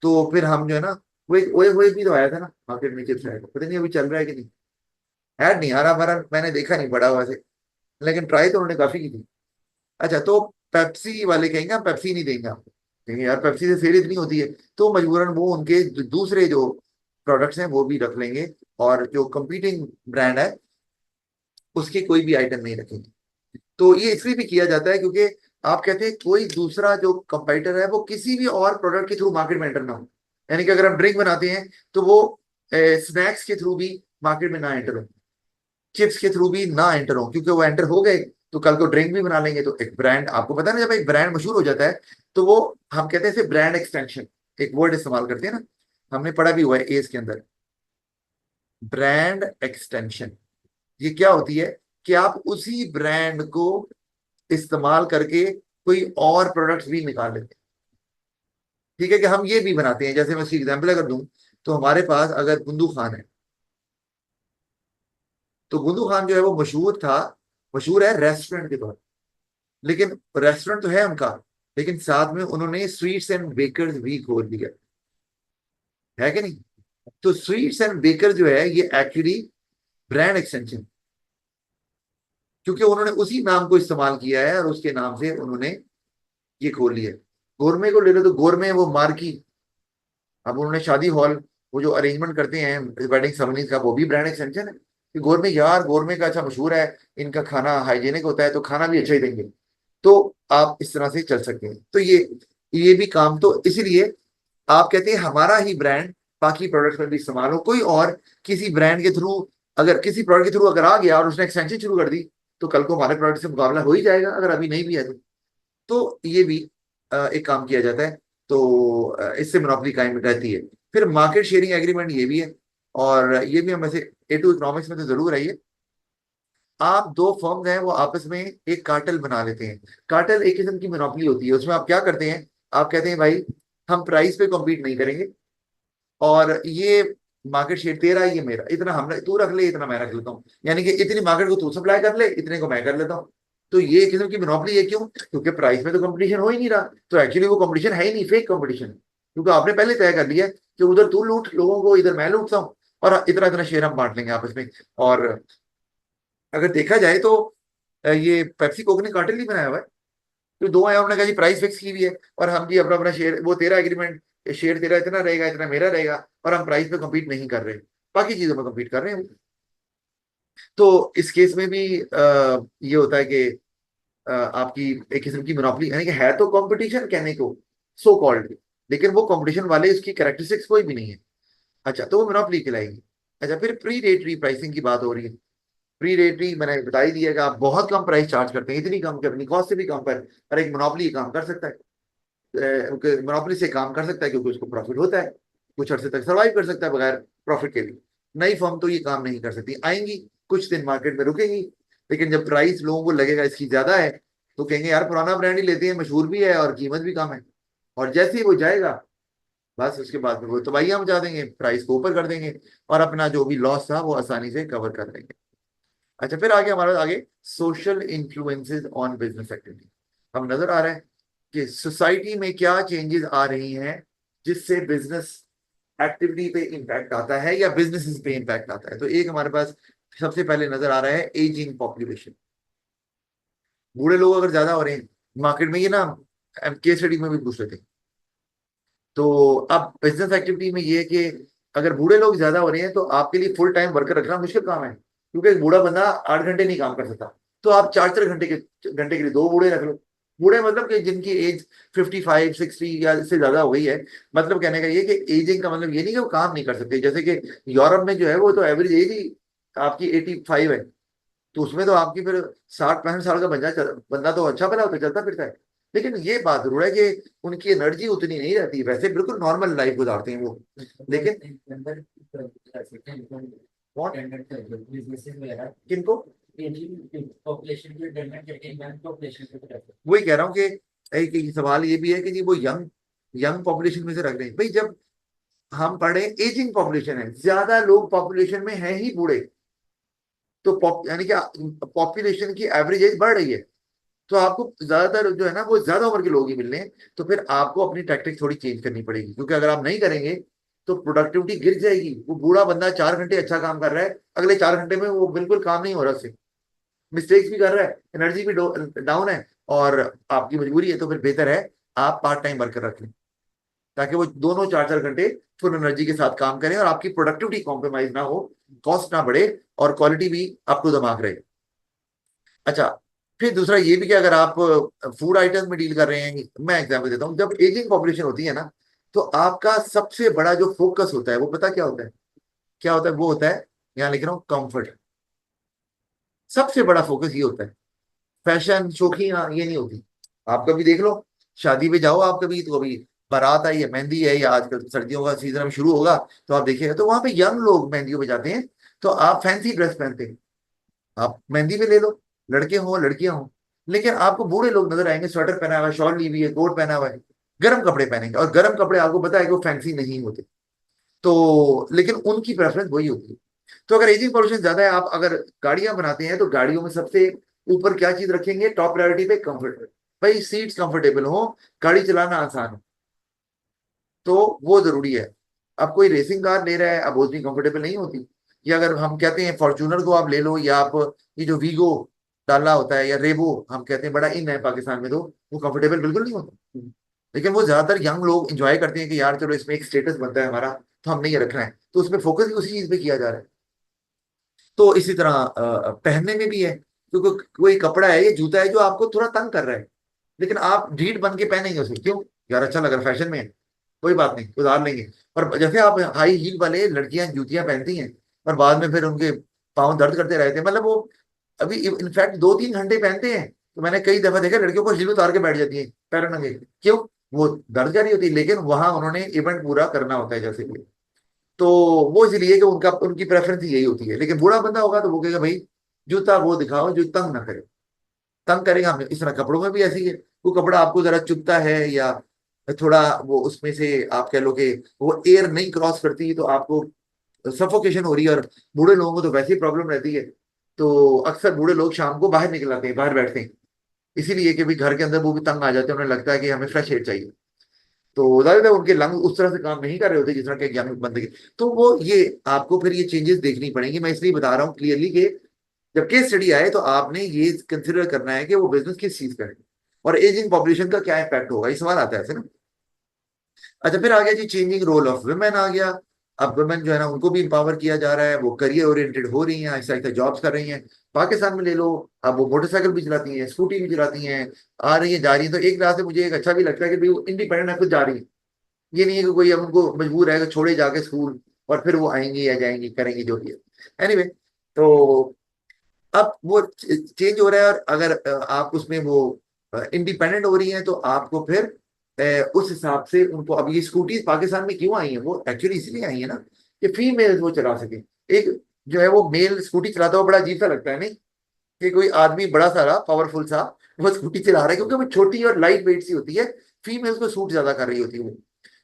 A: तो फिर हम जो है ना, वो एक ओए होए भी तो आया था ना मार्केट में, चिप्स है, पता नहीं अभी चल रहा है कि नहीं। ऐड नहीं आ रहा हमारा, मैंने देखा नहीं बड़ा हुआ से, लेकिन ट्राई तो उन्होंने काफी की थी। अच्छा, तो पेप्सी वाले कहेंगे हम पेप्सी नहीं देंगे आपको, कहेंगे यार पेप्सी से सेल इतनी होती है, तो मजबूरन वो उनके दूसरे जो प्रोडक्ट्स हैं वो भी रख लेंगे, और जो कंपीटिंग ब्रांड है उसके कोई भी आइटम नहीं रखेंगे। तो ये इसलिए भी किया जाता है क्योंकि आप कहते हैं कोई दूसरा जो कंपटीटर है वो किसी भी और प्रोडक्ट के थ्रू मार्केट में एंटर ना हो। यानी कि अगर हम ड्रिंक बनाते हैं तो वो स्नैक्स के थ्रू भी मार्केट में ना एंटर हो, चिप्स के थ्रू भी ना एंटर हो, क्योंकि वो एंटर हो गए तो कल को ड्रिंक भी बना लेंगे। तो एक ब्रांड, आपको पता है ना, जब एक ब्रांड मशहूर हो जाता है तो वो, हम कहते हैं इसे ब्रांड एक्सटेंशन, एक वर्ड इस्तेमाल करते हैं ना, हमने पढ़ा भी हुआ है एज के अंदर, ब्रांड एक्सटेंशन। ये क्या होती है कि आप उसी ब्रांड को इस्तेमाल करके कोई और प्रोडक्ट्स भी निकाल लेते हैं। ठीक है, कि हम ये भी बनाते हैं, जैसे मैं इसकी एग्जांपल अगर दूं, तो हमारे पास अगर बुंदू खान है, तो बुंदू खान जो है वो मशहूर था, मशहूर है रेस्टोरेंट के तौर पर। लेकिन रेस्टोरेंट तो है उनका, लेकिन साथ में उन्होंने स्वीट्स एंड बेकर्स भी खोल दिया, है कि नहीं। तो स्वीट्स एंड बेकर जो है ये एक्चुअली ब्रांड एक्सटेंशन, क्योंकि उन्होंने उसी नाम को इस्तेमाल किया है और उसके नाम से उन्होंने ये खोल लिया। गोरमे को ले लो, तो गोरमे वो मार्की, अब उन्होंने शादी हॉल, वो जो अरेंजमेंट करते हैं वेडिंग सेरेमनी का, वो भी ब्रांड एक्सटेंशन है कि गोरमे, यार गोरमे का अच्छा मशहूर है, इनका खाना हाइजेनिक होता है तो खाना भी अच्छा ही देंगे। तो आप इस तरह से चल सकते हैं। तो ये भी काम, तो इसीलिए आप कहते हैं हमारा ही ब्रांड बाकी प्रोडक्ट्स में भी इस्तेमाल हो, कोई और किसी ब्रांड के थ्रू, अगर किसी प्रोडक्ट के थ्रू अगर आ गया और उसने एक्सटेंशन शुरू कर दी, तो कल को हमारे प्रोडक्ट से मुकाबला हो ही जाएगा, अगर अभी नहीं भी है तो ये भी एक काम किया जाता है। तो इससे मोनोपोली कायम रहती है। फिर मार्केट शेयरिंग एग्रीमेंट ये भी है, और ये भी हम ऐसे ए टू इकोनॉमिक्स में तो जरूर है ये। आप दो फर्म्स हैं वो आपस में एक कार्टेल बना लेते हैं। कार्टेल एक किस्म की मोनोपोली होती है, उसमें आप क्या करते हैं, आप कहते हैं भाई हम प्राइस पे कॉम्पीट नहीं करेंगे, और ये मार्केट शेयर तेरा, ये मेरा, इतना हम तू रख ले, इतना मैं रख लेता हूँ, यानी कि इतनी मार्केट को तू सप्लाई कर ले, इतने को मैं कर लेता हूँ। तो ये एक किस्म की मोनोपोली है, क्यों? क्योंकि प्राइस में तो कंपटीशन हो ही नहीं रहा, तो एक्चुअली वो कंपटीशन है ही नहीं, फेक कंपटीशन, क्योंकि आपने पहले तय कर लिया है कि उधर तू लूट लोगों को, इधर मैं लूटता हूँ, और इतना इतना शेयर हम बांट लेंगे आपस में। और अगर देखा जाए तो ये पेप्सी कोक ने कार्टेल नहीं बनाया हुआ है, तो दो आया, उन्होंने कहा जी प्राइस फिक्स की हुई है, और हम जी अपना अपना शेयर, वो तेरा एग्रीमेंट, शेयर तेरा इतना रहेगा, इतना मेरा रहेगा, और हम प्राइस पे compete नहीं कर रहे, बाकी चीजों में compete कर रहे हैं। तो इस केस में भी ये होता है कि आपकी एक किस्म की मोनोपोली, यानी कि है तो कंपटीशन कहने को, सो कॉल्ड, लेकिन वो कंपटीशन वाले उसकी कैरेक्टरिस्टिक्स कोई भी नहीं है। अच्छा, तो वो मोनोपोली कहलाएगी। अच्छा, फिर प्रीडेटरी प्राइसिंग की बात हो रही है। प्रीडेटरी मैंने बता ही दिया कि आप बहुत कम प्राइस चार्ज करते हैं, इतनी कम कि अपनी कॉस्ट से भी कम पर एक मोनोपोली काम कर सकता है, मोनोपोली से काम कर सकता है, क्योंकि उसको प्रॉफिट होता है, कुछ अर्से तक सर्वाइव कर सकता है बगैर प्रॉफिट के भी। नई फर्म तो ये काम नहीं कर सकती, आएंगी कुछ दिन मार्केट में रुकेंगी, लेकिन जब प्राइस लोगों को लगेगा इसकी ज्यादा है, तो कहेंगे यार पुराना ब्रांड ही लेते हैं, मशहूर भी है और कीमत भी कम है। और जैसे ही वो जाएगा, बस उसके बाद में वो तबाहियां मचा देंगे, प्राइस को ऊपर कर देंगे, और अपना जो भी लॉस था वो आसानी से कवर कर देंगे। अच्छा, फिर आगे हमारा आगे social influences on business activity. हम नजर आ रहा है कि सोसाइटी में क्या चेंजेस आ रही हैं जिससे बिजनेस एक्टिविटी पे इम्पैक्ट आता है या बिजनेसेस पे इम्पैक्ट आता है। तो एक हमारे पास सबसे पहले नजर आ रहा है एजिंग पॉपुलेशन। बूढ़े लोग अगर ज्यादा हो रहे हैं मार्केट में, ये ना केस स्टडी में भी पूछ रहे थे, तो अब बिजनेस एक्टिविटी में ये है कि अगर बूढ़े लोग ज्यादा हो रहे हैं तो आपके लिए फुल टाइम वर्कर रखना मुश्किल काम है, क्योंकि एक बूढ़ा बंदा 8 घंटे नहीं काम कर सकता। तो आप 4 4 घंटे के लिए दो बूढ़े रख लो। बूढ़े मतलब कि जिनकी एज 55 60 या इससे ज्यादा हो गई है। मतलब कहने का ये कि एजिंग का मतलब ये नहीं कि वो काम नहीं कर सकते, जैसे कि यूरोप में जो है वो तो एवरेज एज ही आपकी 85 है, तो उसमें तो आपकी फिर 60 65 साल का बंदा तो अच्छा भला होता है, चलता फिरता है। लेकिन ये बात जरूर है कि उनकी एनर्जी उतनी नहीं रहती, वैसे बिल्कुल नॉर्मल लाइफ गुजारते हैं वो। लेकिन
B: अंदर कर सकते हैं
A: कौन,
B: बिजनेसेस वगैरह
A: किनको,
B: पॉपुलेशन को डेवलप करके यंग पॉपुलेशन को कर सकते
A: वही कह रहा हूँ कि एक सवाल ये भी है कि जी वो यंग यंग पॉपुलेशन में से रख रहे हैं भाई। जब हम पढ़े एजिंग पॉपुलेशन है, ज्यादा लोग पॉपुलेशन में हैं ही बूढ़े, तो यानी कि पॉपुलेशन की एवरेज एज बढ़ रही है, तो आपको ज्यादातर जो है ना वो ज्यादा उम्र के लोग ही मिलने हैं। तो फिर आपको अपनी टैक्टिक थोड़ी चेंज करनी पड़ेगी, क्योंकि अगर आप नहीं करेंगे तो प्रोडक्टिविटी गिर जाएगी। वो बूढ़ा बंदा 4 घंटे अच्छा काम कर रहा है, अगले 4 घंटे में वो बिल्कुल काम नहीं हो रहा उससे, मिस्टेक्स भी कर रहा है, एनर्जी भी डाउन है, और आपकी मजबूरी है। तो फिर बेहतर है आप पार्ट टाइम वर्कर रख लें, ताकि वो दोनों 4 4 घंटे फुल एनर्जी के साथ काम करें और आपकी प्रोडक्टिविटी कॉम्प्रोमाइज ना हो, कॉस्ट ना बढ़े, और क्वालिटी भी अप टू द मार्क रहे। अच्छा, फिर दूसरा ये भी कि अगर आप फूड आइटम्स में डील कर रहे हैं, मैं एग्जांपल देता हूँ, जब एजिंग पॉपुलेशन होती है ना, तो आपका सबसे बड़ा जो फोकस होता है वो पता क्या होता है, क्या होता है, वो होता है, यहाँ लिख रहा हूँ, कंफर्ट। सबसे बड़ा फोकस ये होता है, फैशन शौकियां ये नहीं होती। आप कभी देख लो, शादी पे जाओ आप कभी, तो अभी बारात आई है, मेहंदी है, या आजकल सर्दियों का सीजन में शुरू होगा, तो आप देखिएगा तो वहां पे यंग लोग मेहंदियों पे जाते हैं, तो आप फैंसी ड्रेस पहनते हैं, आप मेहंदी पे ले लो, लड़के हो लड़कियां हो, लेकिन आपको बूढ़े लोग नजर आएंगे, स्वेटर पहना हुआ है, शॉल ली हुई है, कोट पहना हुआ है, गर्म कपड़े पहनेंगे, और गर्म कपड़े आपको पता है कि वो फैंसी नहीं होते। तो लेकिन उनकी प्रेफरेंस वही होती है। तो अगर एजिंग पॉल्यूशन ज्यादा है, आप अगर गाड़ियां बनाते हैं तो गाड़ियों में सबसे ऊपर क्या चीज रखेंगे, टॉप प्रायोरिटी पे, कंफर्ट। भाई सीट्स कंफर्टेबल हो, गाड़ी चलाना आसान हो, तो वो जरूरी है। अब कोई रेसिंग कार ले रहा है, अब वो भी कंफर्टेबल नहीं होती। या अगर हम कहते हैं फॉर्च्यूनर को आप ले लो, या आप ये जो वीगो डाला होता है, या रेवो हम कहते हैं, बड़ा इन है पाकिस्तान में, तो वो कंफर्टेबल बिल्कुल नहीं होता। लेकिन वो ज्यादातर यंग लोग इंजॉय करते हैं कि यार चलो इसमें एक स्टेटस बनता है हमारा, तो हमने ये रखना है, तो उसमें फोकस भी उसी चीज पे किया जा रहा है। तो इसी तरह पहनने में भी है, क्योंकि कोई कपड़ा है, ये जूता है जो आपको थोड़ा तंग कर रहा है, लेकिन आप ढीठ बन के पहनेंगे उसे, क्यों, यार अच्छा लग रहा है, फैशन में है, कोई बात नहीं उतार लेंगे। और जैसे आप हाई हील वाले लड़कियां जूतियां पहनती हैं, और बाद में फिर उनके पाँव दर्द करते रहते हैं, मतलब वो अभी इनफैक्ट 2 3 घंटे पहनते हैं, तो मैंने कई दफा देखा लड़कियों को हील उतार के बैठ जाती है पैर नंगे, क्यों, वो दर्द कर रही होती है, लेकिन वहां उन्होंने इवेंट पूरा करना होता है जैसे भी। तो वो इसलिए कि उनका उनकी प्रेफरेंस यही होती है। लेकिन बूढ़ा बंदा होगा तो वो कहेगा भाई जूता वो दिखाओ जो तंग ना करे, तंग करेगा हमें। इस तरह कपड़ों में भी ऐसी है, वो कपड़ा आपको जरा चुभता है, या थोड़ा वो उसमें से आप कह लो कि वो एयर नहीं क्रॉस करती, तो आपको सफोकेशन हो रही है, और बूढ़े लोगों को तो वैसे ही प्रॉब्लम रहती है। तो अक्सर बूढ़े लोग शाम को बाहर निकल आते हैं, बाहर बैठते हैं, इसीलिए कि भाई घर के अंदर वो भी तंग आ जाते हैं, उन्हें लगता है कि हमें फ्रेश एयर चाहिए। तो ज्यादातर उनके लंग उस तरह से काम नहीं कर रहे होते जिस तरह के यंग बंदे के। तो वो ये आपको फिर ये चेंजेस देखनी पड़ेंगी, मैं इसलिए बता रहा हूँ क्लियरली कि जब केस स्टडी आए तो आपने ये कंसिडर करना है कि वो बिजनेस किस चीज का है, और एजिंग पॉपुलेशन का क्या इम्पैक्ट होगा, इस सवाल आता है ऐसे ना। अच्छा, फिर आ गया जी चेंजिंग रोल ऑफ वुमेन आ गया। अब वुमेन जो है ना उनको भी इंपावर किया जा रहा है, वो करियर ओरिएंटेड हो रही हैं, ऐसा ऐसा जॉब्स कर रही हैं। पाकिस्तान में ले लो, अब वो मोटरसाइकिल भी चलाती हैं, स्कूटी भी चलाती हैं, आ रही हैं जा रही हैं। तो एक लिहाज से मुझे एक अच्छा भी लगता है कि भाई वो इंडिपेंडेंट है, खुद जा रही है। ये नहीं है कि कोई अब उनको मजबूर है कि छोड़े जाके स्कूल, और फिर वो आएंगी या जाएंगी करेंगी जो भी है। एनीवे, तो अब वो चेंज हो रहा है, और अगर आप उसमें वो इंडिपेंडेंट हो रही हैं, तो आपको फिर उस हिसाब से उनको, अब ये स्कूटीज पाकिस्तान में क्यों आई हैं, वो एक्चुअली इसलिए आई है ना कि फीमेल वो चला सके। एक जो है वो मेल स्कूटी चलाता हुआ बड़ा अजीब सा लगता है, नहीं कि कोई आदमी बड़ा सारा पावरफुल सा वो स्कूटी चला रहा है, क्योंकि वो छोटी और लाइट वेट सी होती है, फीमेल्स को सूट ज्यादा कर रही होती है वो।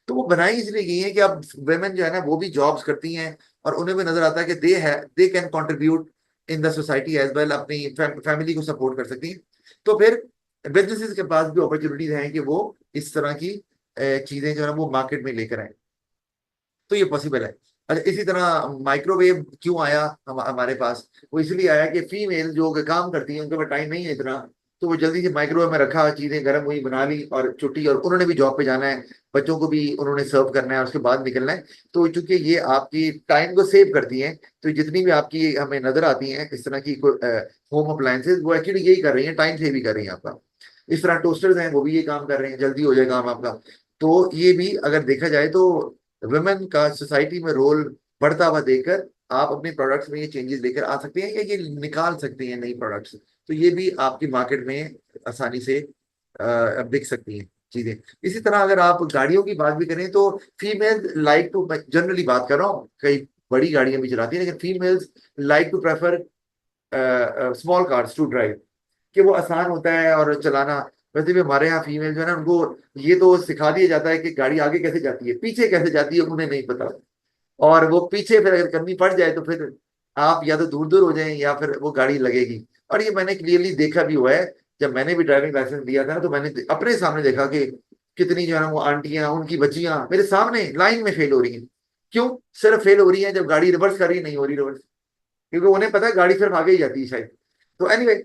A: तो वो बनाई इसलिए गई है कि अब वेमेन जो है ना वो भी जॉब्स करती हैं, और उन्हें भी नजर आता है कि they can contribute in the society as well, अपनी फैमिली को सपोर्ट कर सकती हैं। तो फिर बिजनेसेस के पास भी अपॉर्चुनिटीज हैं कि वो इस तरह की चीजें जो है ना वो मार्केट में लेकर आए, तो ये पॉसिबल है। अच्छा, इसी तरह माइक्रोवेव क्यों आया हमारे पास, वो इसलिए आया कि फीमेल जो काम करती है उनके पास टाइम नहीं है इतना, तो वो जल्दी से माइक्रोवेव में रखा, चीजें गर्म हुई बना ली और छुट्टी, और उन्होंने भी जॉब पे जाना है, बच्चों को भी उन्होंने सर्व करना है, उसके बाद निकलना है। तो चूंकि ये आपकी टाइम को सेव करती हैं, तो जितनी भी आपकी हमें नजर आती हैं इस तरह की होम अप्लायंसेज, वो एक्चुअली यही कर रही हैं, टाइम सेव ही कर रही हैं आपका। इस तरह टोस्टर्स हैं, वो भी ये काम कर रहे हैं, जल्दी हो जाए काम आपका। तो ये भी अगर देखा जाए तो वुमेन का सोसाइटी में रोल बढ़ता हुआ देखकर आप अपने प्रोडक्ट्स में ये चेंजेस लेकर आ सकते हैं या ये निकाल सकते हैं नई प्रोडक्ट्स, तो ये भी आपकी मार्केट में आसानी से बिक सकती हैं चीजें। इसी तरह अगर आप गाड़ियों की बात भी करें तो फीमेल लाइक टू, जनरली बात कर रहा हूँ, कई बड़ी गाड़ियां भी चलाती हैं, लेकिन females like to prefer small cars to drive, कि वो आसान होता है और चलाना। वैसे भी हमारे यहाँ फीमेल जो है ना, उनको ये तो सिखा दिया जाता है कि गाड़ी आगे कैसे जाती है पीछे कैसे जाती है उन्हें नहीं पता, और वो पीछे फिर अगर करनी पड़ जाए तो फिर आप या तो दूर दूर हो जाएं या फिर वो गाड़ी लगेगी। और ये मैंने क्लियरली देखा भी हुआ है, जब मैंने भी ड्राइविंग लाइसेंस लिया था ना, तो मैंने अपने सामने देखा कि कितनी जो है ना वो आंटियां उनकी बच्चियां मेरे सामने लाइन में फेल हो रही हैं। क्यों? सिर्फ फेल हो रही है जब गाड़ी रिवर्स कर रही नहीं हो रही रिवर्स, क्योंकि उन्हें पता है गाड़ी सिर्फ आगे ही जाती है शायद। तो एनीवे,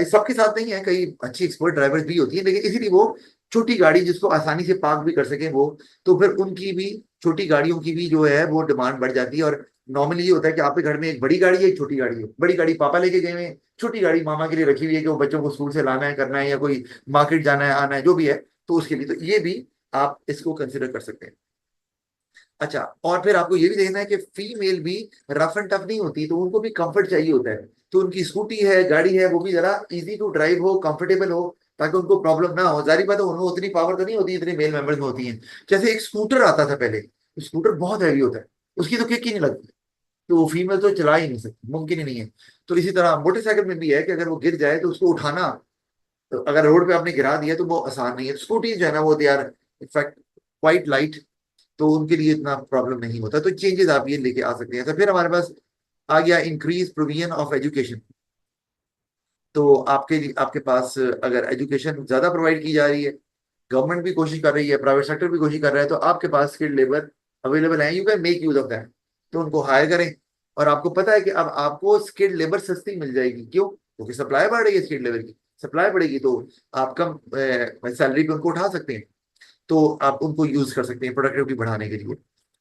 A: सबके साथ नहीं है, कई अच्छी एक्सपर्ट ड्राइवर्स भी होती है, लेकिन इसीलिए वो छोटी गाड़ी जिसको आसानी से पार्क भी कर सके वो, तो फिर उनकी भी, छोटी गाड़ियों की भी जो है वो डिमांड बढ़ जाती है। और नॉर्मली ये होता है कि आपके घर में एक बड़ी गाड़ी है एक छोटी गाड़ी है, बड़ी गाड़ी पापा लेके गए हुए हैं, छोटी गाड़ी मामा के लिए रखी हुई है कि वो बच्चों को स्कूल से लाना है करना है या कोई मार्केट जाना है आना है जो भी है, तो उसके लिए तो ये भी आप इसको कंसिडर कर सकते हैं। अच्छा, और फिर आपको ये भी देखना है कि फीमेल भी रफ एंड टफ नहीं होती, तो उनको भी कंफर्ट चाहिए होता है। तो उनकी स्कूटी है गाड़ी है वो भी जरा इजी टू ड्राइव हो, कंफर्टेबल हो, ताकि उनको प्रॉब्लम ना हो। जारी बात है उनको उतनी पावर तो नहीं होती जितनी मेल मेंबर्स में होती है। जैसे एक स्कूटर आता था पहले, स्कूटर बहुत हैवी होता है, उसकी तो किक ही नहीं लगती, तो वो फीमेल तो चला ही नहीं सकती, मुमकिन ही नहीं है। तो इसी तरह मोटरसाइकिल में भी है कि अगर वो गिर जाए तो उसको उठाना, तो अगर रोड पे आपने गिरा दिया तो वो आसान नहीं है। स्कूटी जो है ना वो they are in fact quite light, तो उनके लिए इतना प्रॉब्लम नहीं होता। तो चेंजेस आप ये लेके आ सकते हैं। तो फिर हमारे पास आ गया इंक्रीज प्रोविजन ऑफ एजुकेशन। तो आपके लिए, आपके पास अगर एजुकेशन ज्यादा प्रोवाइड की जा रही है, गवर्नमेंट भी कोशिश कर रही है, प्राइवेट सेक्टर भी कोशिश कर रहा है, तो आपके पास स्किल्ड लेबर अवेलेबल है, you can make use of that, तो उनको हायर करें। और आपको पता है कि अब आपको स्किल्ड लेबर सस्ती मिल जाएगी। क्यों? क्योंकि सप्लाई बढ़ रही है स्किल्ड लेबर की, सप्लाई बढ़ेगी तो आप कम सैलरी पे उनको उठा सकते हैं, तो आप उनको यूज कर सकते हैं प्रोडक्टिविटी बढ़ाने के लिए।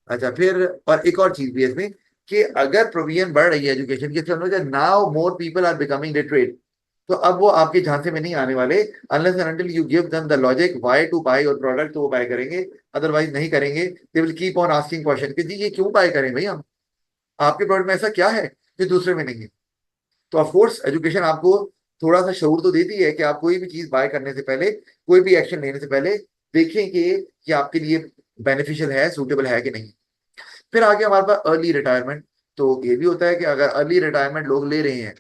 A: अच्छा, फिर और एक और चीज भी है इसमें कि अगर प्रोविजन बढ़ रही है एजुकेशन की, समझो now more people are becoming literate, तो अब वो आपके झांसे में नहीं आने वाले। Unless and until you give them the logic why to buy your product, तो वो बाय करेंगे, अदरवाइज नहीं करेंगे। They will keep on asking question कि जी ये क्यों बाय करें भाई, हम आपके प्रोडक्ट में ऐसा क्या है जो दूसरे में नहीं है। तो ऑफ कोर्स एजुकेशन आपको थोड़ा सा शऊर तो देती है कि आप कोई भी चीज बाय करने से पहले, कोई भी एक्शन लेने से पहले देखें कि ये आपके लिए बेनिफिशियल है, सूटेबल है कि नहीं। फिर आगे हमारे पास अर्ली रिटायरमेंट। तो ये भी होता है कि अगर अर्ली रिटायरमेंट लोग ले रहे हैं,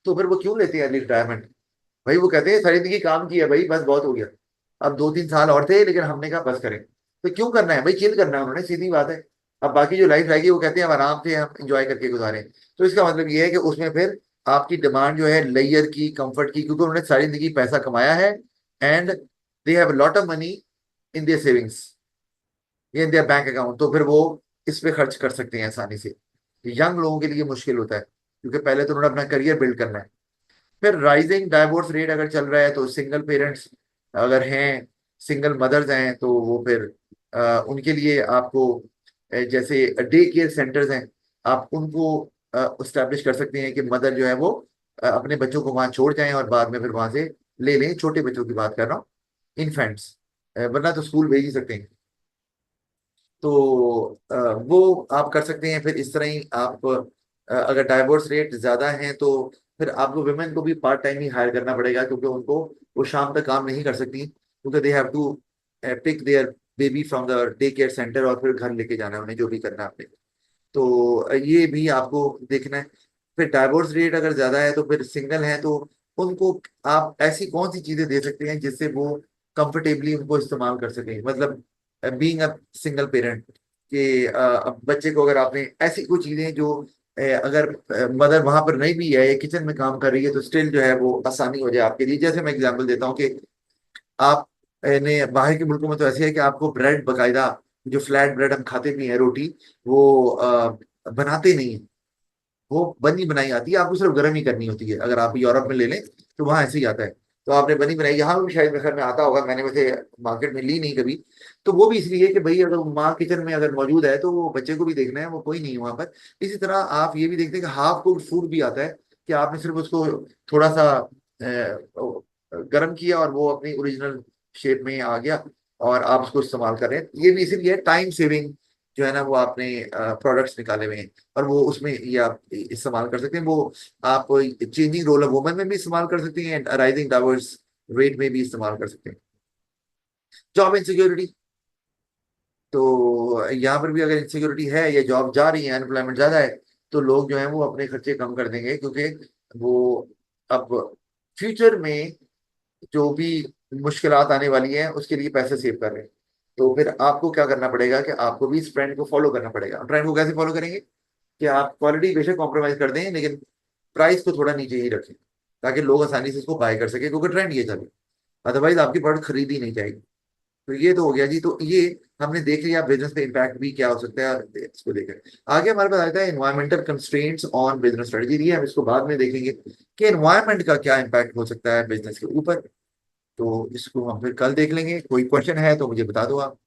A: तो फिर वो क्यों लेते हैं अर्ली रिटायरमेंट? भाई वो कहते हैं सारी जिंदगी काम किया भाई, बस बहुत हो गया, अब 2-3 साल और थे, लेकिन हमने कहा बस करें। तो क्यों करना है भाई? चिल करना है उन्होंने, सीधी बात है। अब बाकी जो लाइफ रहेगी वो कहते हैं हम आराम से हम इंजॉय करके गुजारें। तो इसका मतलब ये है कि उसमें फिर आपकी डिमांड जो है लेयर की, कंफर्ट की, क्योंकि उन्होंने सारी जिंदगी पैसा कमाया है, and they have lot of money in their savings या इन देयर बैंक अकाउंट, तो फिर वो इस पे खर्च कर सकते हैं आसानी से। यंग लोगों के लिए मुश्किल होता है, क्योंकि पहले तो उन्होंने अपना करियर बिल्ड करना है। फिर राइजिंग डाइवोर्स रेट अगर चल रहा है, तो सिंगल पेरेंट्स अगर हैं, सिंगल मदर्स हैं, तो वो फिर उनके लिए आपको जैसे डे केयर सेंटर्स हैं, आप उनको उस्टैब्लिश कर सकते हैं कि मदर जो है वो अपने बच्चों को वहां छोड़ जाएं और बाद में फिर वहां से ले लें। छोटे बच्चों की बात कर रहा हूँ, इन्फेंट्स, वरना तो स्कूल भेज ही सकते हैं। तो वो आप कर सकते हैं। फिर इस तरह ही आप अगर डाइवोर्स रेट ज्यादा है तो फिर आपको वुमेन को भी पार्ट टाइम ही हायर करना पड़ेगा, क्योंकि उनको वो शाम तक काम नहीं कर सकती, क्योंकि they have to pick their baby from the day care centre और फिर घर लेके जाना है उन्हें, जो भी करना है आपने। तो ये भी आपको देखना है। फिर डाइवोर्स रेट अगर ज्यादा है तो फिर सिंगल है, तो उनको आप ऐसी कौन सी चीजें दे सकते हैं जिससे वो कंफर्टेबली उनको इस्तेमाल कर सकें। मतलब बीइंग अ सिंगल पेरेंट कि अब बच्चे को अगर आपने ऐसी कोई चीजें जो अगर मदर वहां पर नहीं भी है, किचन में काम कर रही है, तो स्टिल जो है वो आसानी हो जाए आपके लिए। जैसे मैं एग्जांपल देता हूँ कि आप ने बाहर के मुल्कों में तो ऐसे है कि आपको ब्रेड बकायदा, जो फ्लैट ब्रेड हम खाते भी हैं रोटी, वो बनाते नहीं है, वो बनी बनाई आती है, आपको सिर्फ गर्म ही करनी होती है। अगर आप यूरोप में ले लें तो वहां ऐसे ही आता है। तो आपने बनी बनाई, यहाँ भी शायद मेरे ख्याल में आता होगा, मैंने वैसे मार्केट में ली नहीं कभी। तो वो भी इसलिए कि भाई अगर माँ किचन में अगर मौजूद है तो वो बच्चे को भी देखना है, वो कोई नहीं है वहां पर। इसी तरह आप ये भी देखते हैं कि हाफ कुक्ड फूड भी आता है, कि आपने सिर्फ उसको थोड़ा सा गर्म किया और वो अपनी ओरिजिनल शेप में आ गया और आप उसको इस्तेमाल कर रहे हैं। ये भी इसीलिए टाइम सेविंग जो है ना वो आपने प्रोडक्ट्स निकाले हुए हैं, और वो उसमें ये आप इस्तेमाल कर सकते हैं। वो आप चेंजिंग रोल ऑफ वुमन में भी इस्तेमाल कर सकते हैं, राइजिंग डाइवर्स रेट में भी इस्तेमाल कर सकते हैं। जॉब इनसिक्योरिटी, तो यहाँ पर भी अगर इनसिक्योरिटी है या जॉब जा रही है, अनएम्प्लॉयमेंट ज्यादा है, तो लोग जो है वो अपने खर्चे कम कर देंगे, क्योंकि वो अब फ्यूचर में जो भी मुश्किलात आने वाली हैं उसके लिए पैसे सेव कर रहे हैं। तो फिर आपको क्या करना पड़ेगा कि आपको भी इस ट्रेंड को फॉलो करना पड़ेगा। ट्रेंड को कैसे फॉलो करेंगे कि आप क्वालिटी बेशक कॉम्प्रोमाइज कर दें, लेकिन प्राइस को थोड़ा नीचे ही रखें, ताकि लोग आसानी से इसको बाय कर सके, क्योंकि ट्रेंड ये चले। अदरवाइज आपकी प्रोडक्ट खरीदी नहीं जाएगी। तो ये तो हो गया जी। तो ये हमने देख लिया बिजनेस पे इम्पैक्ट भी क्या हो सकता है, और इसको लेकर आगे हमारे पास आता है environmental constraints on business strategy. ये हम इसको बाद में देखेंगे कि एनवायरमेंट का क्या इम्पैक्ट हो सकता है बिजनेस के ऊपर। तो इसको हम फिर कल देख लेंगे। कोई क्वेश्चन है तो मुझे बता दो आप।